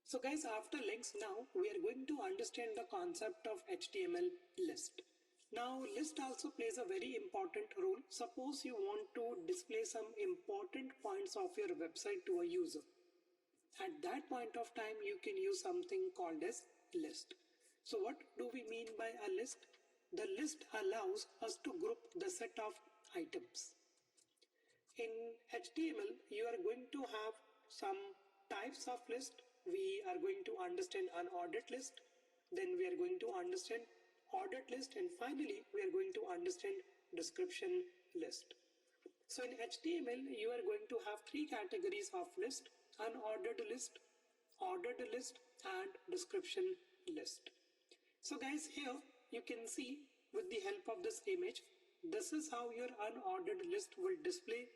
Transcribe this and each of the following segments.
So guys, after links, now we are going to understand the concept of HTML list. Now list also plays a very important role. Suppose you want to display some important points of your website to a user. At that point of time, you can use something called as list. So what do we mean by a list? The list allows us to group the set of items. In HTML, you are going to have some types of list. We are going to understand unordered list. Then we are going to understand ordered list. And finally, we are going to understand description list. So in HTML, you are going to have three categories of list: unordered list, ordered list, and description list. So guys, here you can see with the help of this image, this is how your unordered list will display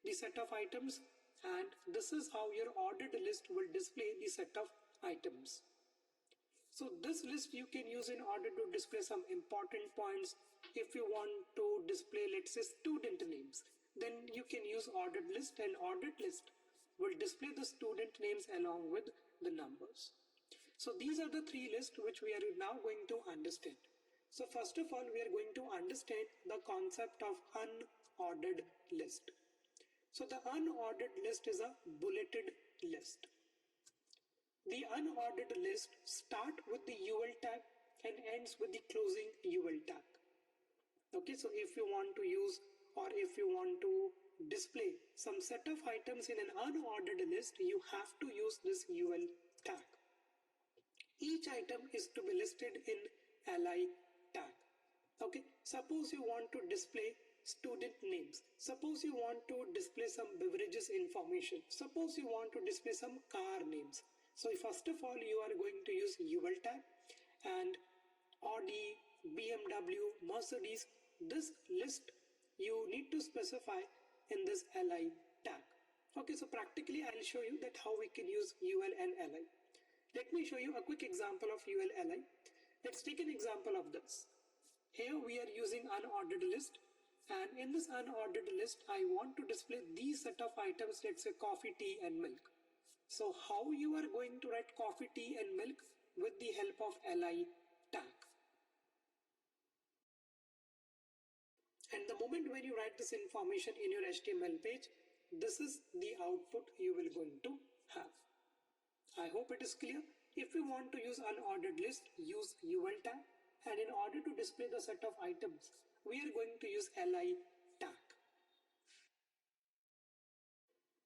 the set of items, and this is how your ordered list will display the set of items. So this list you can use in order to display some important points. If you want to display, let's say, student names, then you can use ordered list, and ordered list will display the student names along with the numbers. So these are the three lists which we are now going to understand. So first of all, we are going to understand the concept of unordered list. So the unordered list is a bulleted list. The unordered list starts with the UL tag and ends with the closing UL tag. Okay, so if you want to use, or if you want to display some set of items in an unordered list, you have to use this UL tag. Each item is to be listed in li tag. Okay, suppose you want to display student names. Suppose you want to display some beverages information. Suppose you want to display some car names. So first of all, you are going to use UL tag, and Audi, BMW, Mercedes, this list you need to specify in this li tag. Okay, so practically I'll show you that how we can use UL and li. Let me show you a quick example of UL li. Let's take an example of this. Here we are using unordered list, and in this unordered list I want to display these set of items, let's say coffee, tea and milk. So how you are going to write coffee, tea and milk? With the help of li tag. And the moment when you write this information in your HTML page, this is the output you will going to have. I hope it is clear. If you want to use unordered list, use UL tag, and in order to display the set of items, we are going to use li tag.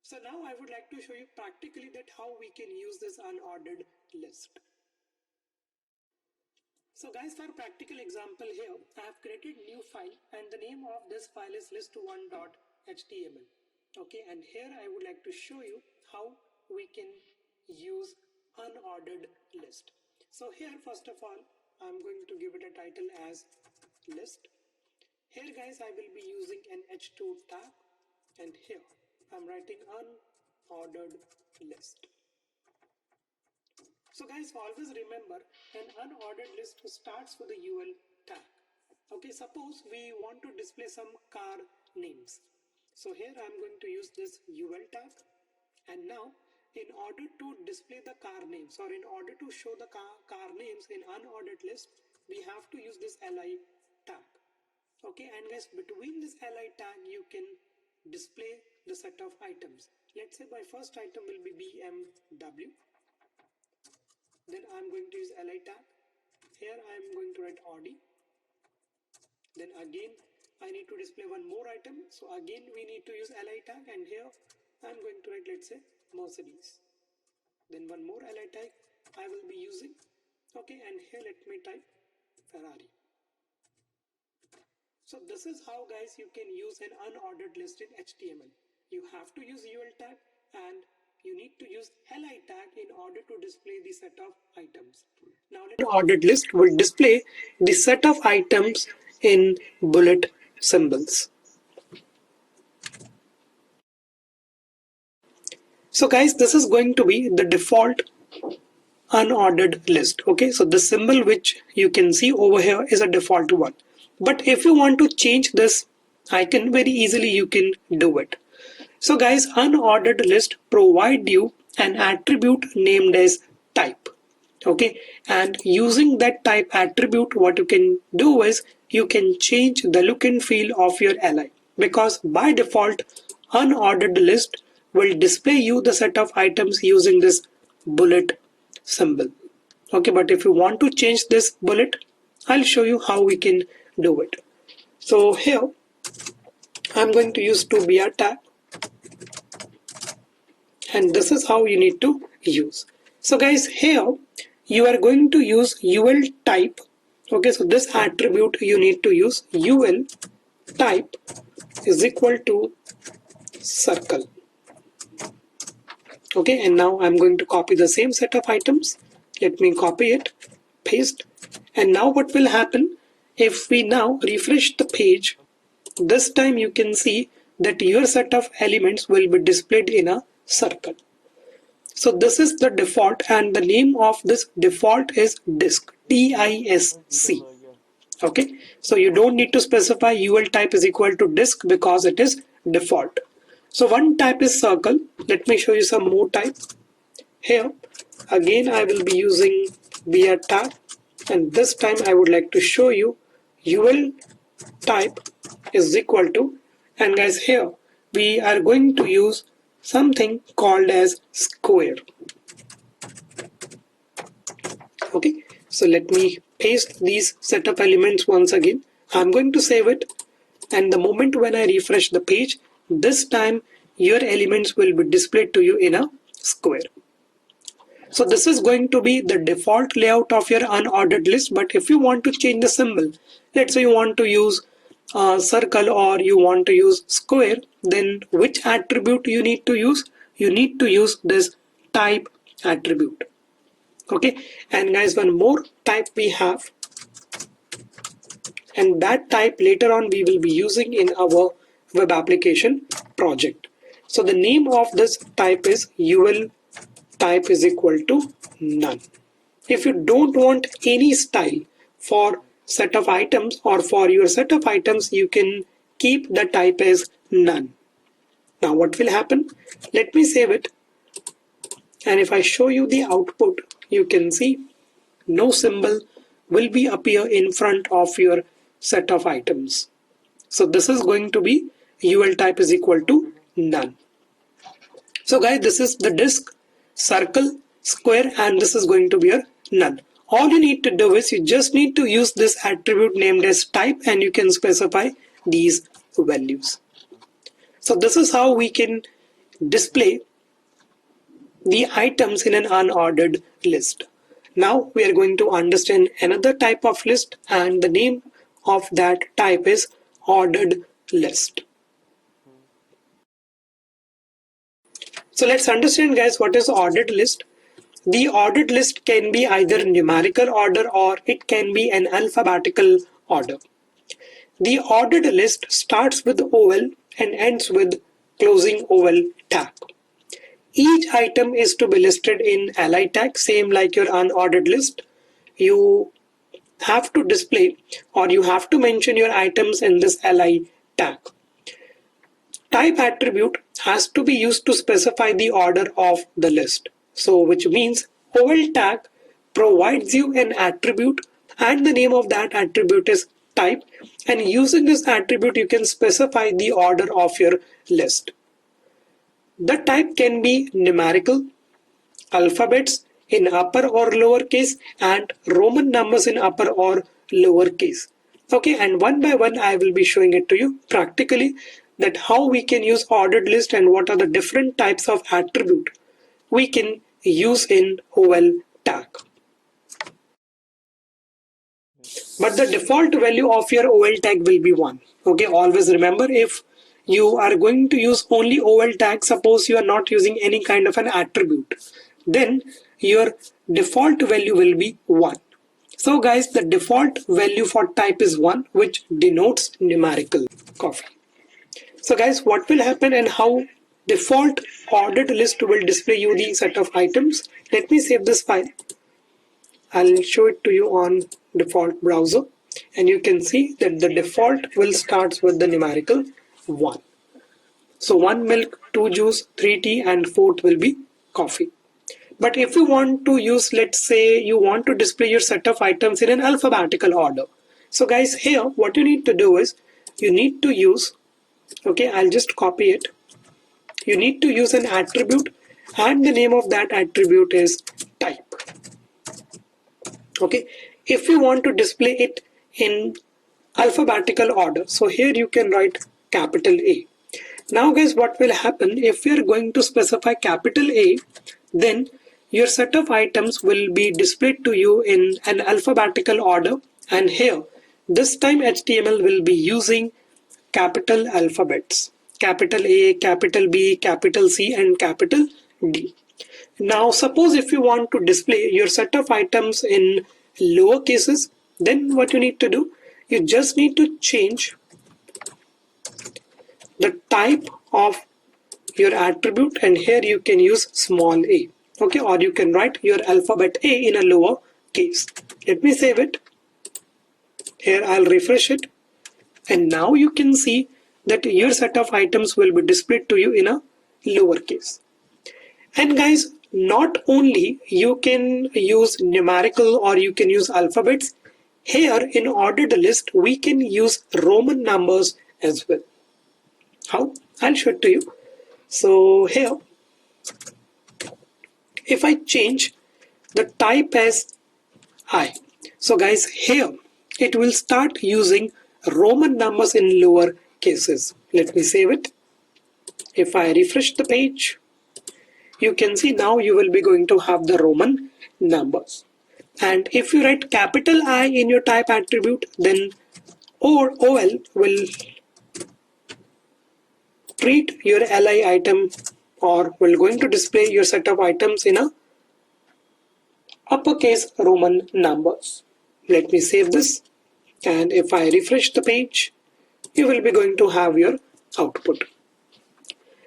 So now I would like to show you practically that how we can use this unordered list. So guys, for practical example here, I have created new file, and the name of this file is list1.html. Okay, and here I would like to show you how we can use unordered list. So here, first of all, I'm going to give it a title as list. Here guys, I will be using an h2 tag, and here I'm writing unordered list. So guys, always remember, an unordered list starts with a UL tag. Okay, suppose we want to display some car names. So here I'm going to use this UL tag, and now in order to display the car names, or in order to show the car names in unordered list, we have to use this li tag. Okay, and guys, between this li tag you can display the set of items. Let's say my first item will be BMW. Then I'm going to use li tag. Here I'm going to write Audi. Then again I need to display one more item, so again we need to use li tag, and here I'm going to write, let's say, Mercedes. Then one more li tag I will be using. Okay, and here let me type Ferrari. So this is how guys you can use an unordered list in HTML. You have to use UL tag, and you need to use li tag in order to display the set of items. Now let ordered list will display the set of items in bullet symbols. So guys, this is going to be the default unordered list. Okay, so the symbol which you can see over here is a default one. But if you want to change this icon, very easily you can do it. So guys, unordered list provide you an attribute named as Okay, and using that type attribute, what you can do is you can change the look and feel of your li, because by default unordered list will display you the set of items using this bullet symbol. Okay, but if you want to change this bullet, I'll show you how we can do it. So here I'm going to use to br tag, and this is how you need to use. So guys, here you are going to use ul type. Okay, so this attribute you need to use ul type is equal to circle. Okay, and now I'm going to copy the same set of items. Let me copy it, paste, and now what will happen if we now refresh the page? This time you can see that your set of elements will be displayed in a circle. So this is the default, and the name of this default is disk, D-I-S-C. Okay, so you don't need to specify ul type is equal to disk because it is default. So one type is circle. Let me show you some more type. Here again I will be using br tag, and this time I would like to show you ul type is equal to, and guys, here we are going to use something called as square. Okay, so let me paste these set of elements once again. I'm going to save it, and the moment when I refresh the page, this time your elements will be displayed to you in a square. So this is going to be the default layout of your unordered list. But if you want to change the symbol, let's say you want to use circle or you want to use square, then which attribute you need to use? You need to use this type attribute. Okay, and guys, one more type we have, and that type later on we will be using in our web application project. So the name of this type is ul type is equal to none. If you don't want any style for set of items or for your set of items, you can keep the type as none. Now what will happen? Let me save it, and if I show you the output, you can see no symbol will be appear in front of your set of items. So this is going to be ul type is equal to none. So guys, this is the disk, circle, square, and this is going to be your none. All you need to do is you just need to use this attribute named as type, and you can specify these values. So this is how we can display the items in an unordered list. Now we are going to understand another type of list, and the name of that type is ordered list. So let's understand, guys, what is ordered list. The ordered list can be either numerical order or it can be an alphabetical order. The ordered list starts with oval and ends with closing oval tag. Each item is to be listed in li tag, same like your unordered list. You have to display or you have to mention your items in this li tag. Type attribute has to be used to specify the order of the list. So which means oval tag provides you an attribute, and the name of that attribute is type, and using this attribute you can specify the order of your list. The type can be numerical, alphabets in upper or lower case, and Roman numbers in upper or lower case. Okay, and one by one I will be showing it to you practically, that how we can use ordered list and what are the different types of attribute we can use in oval tag. But the default value of your oval tag will be 1. Okay, always remember, if you are going to use only oval tag, suppose you are not using any kind of an attribute, then your default value will be 1. So guys, the default value for type is 1, which denotes numerical coffee. So guys, what will happen and how default ordered list will display you the set of items. Let me save this file. I'll show it to you on default browser, and you can see that the default will start with the numerical 1. So 1 milk, 2 juice, 3 tea, and 4th will be coffee. But if you want to use, let's say you want to display your set of items in an alphabetical order. So guys, here what you need to do is you need to use, okay, I'll just copy it. You need to use an attribute and the name of that attribute is type. Okay, if you want to display it in alphabetical order, so here you can write capital A. Now guys, what will happen if we are going to specify capital A, then your set of items will be displayed to you in an alphabetical order, and here this time HTML will be using capital alphabets: capital A, capital B, capital C and capital D. Now suppose if you want to display your set of items in lower cases, then what you need to do, you just need to change the type of your attribute, and here you can use small a, okay, or you can write your alphabet A in a lower case. Let me save it. Here I'll refresh it, and now you can see that your set of items will be displayed to you in a lower case. And guys, not only you can use numerical or you can use alphabets, here in ordered list we can use Roman numbers as well. How? I'll show it to you. So here, if I change the type as I, so guys, here it will start using Roman numbers in lower cases. Let me save it. If I refresh the page, you can see now you will be going to have the Roman numbers. And if you write capital I in your type attribute, then OL will treat your li item, or will going to display your set of items in a uppercase Roman numbers. Let me save this, and if I refresh the page, you will be going to have your output.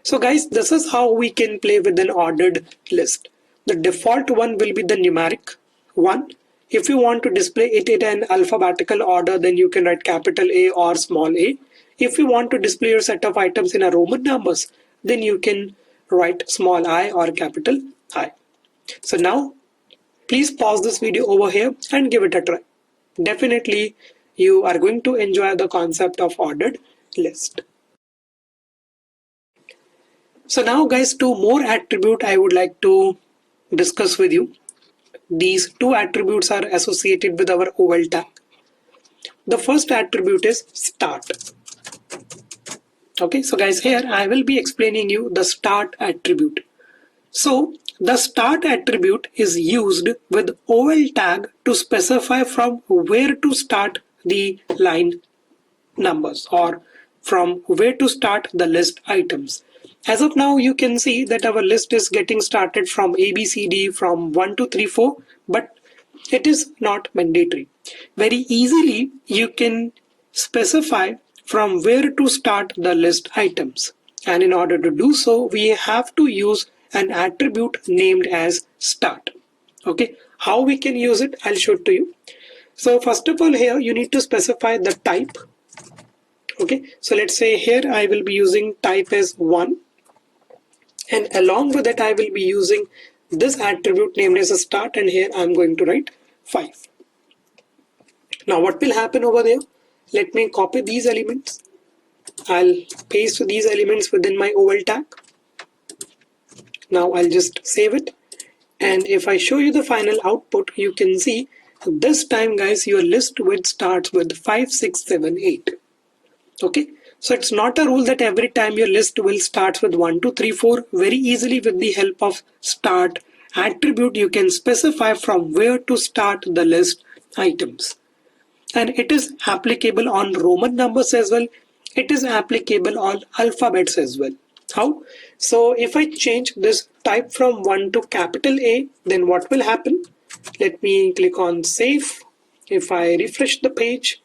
So guys, this is how we can play with an ordered list. The default one will be the numeric one. If you want to display it in an alphabetical order, then you can write capital A or small a. If you want to display your set of items in a Roman numbers, then you can write small I or capital I. So now, please pause this video over here and give it a try. Definitely, you are going to enjoy the concept of ordered list. So now guys, two more attributes I would like to discuss with you. These two attributes are associated with our OL tag. The first attribute is start. Okay, so guys, here I will be explaining you the start attribute. So the start attribute is used with OL tag to specify from where to start the line numbers, or from where to start the list items. As of now, you can see that our list is getting started from ABCD from 1 to 3, 4, but it is not mandatory. Very easily, you can specify from where to start the list items. And in order to do so, we have to use an attribute named as start. Okay, how we can use it, I'll show it to you. So first of all, here you need to specify the type. Okay, so let's say here I will be using type as 1, and along with it I will be using this attribute named as a start, and here I'm going to write 5. Now what will happen over there? Let me copy these elements. I'll paste these elements within my OL tag. Now I'll just save it, and if I show you the final output, you can see this time guys your list width starts with 5, 6, 7, 8. Okay, so it's not a rule that every time your list will start with 1, 2, 3, 4. Very easily with the help of start attribute you can specify from where to start the list items. And it is applicable on Roman numbers as well. It is applicable on alphabets as well. How? So if I change this type from 1 to capital A, then what will happen? Let me click on save. If I refresh the page,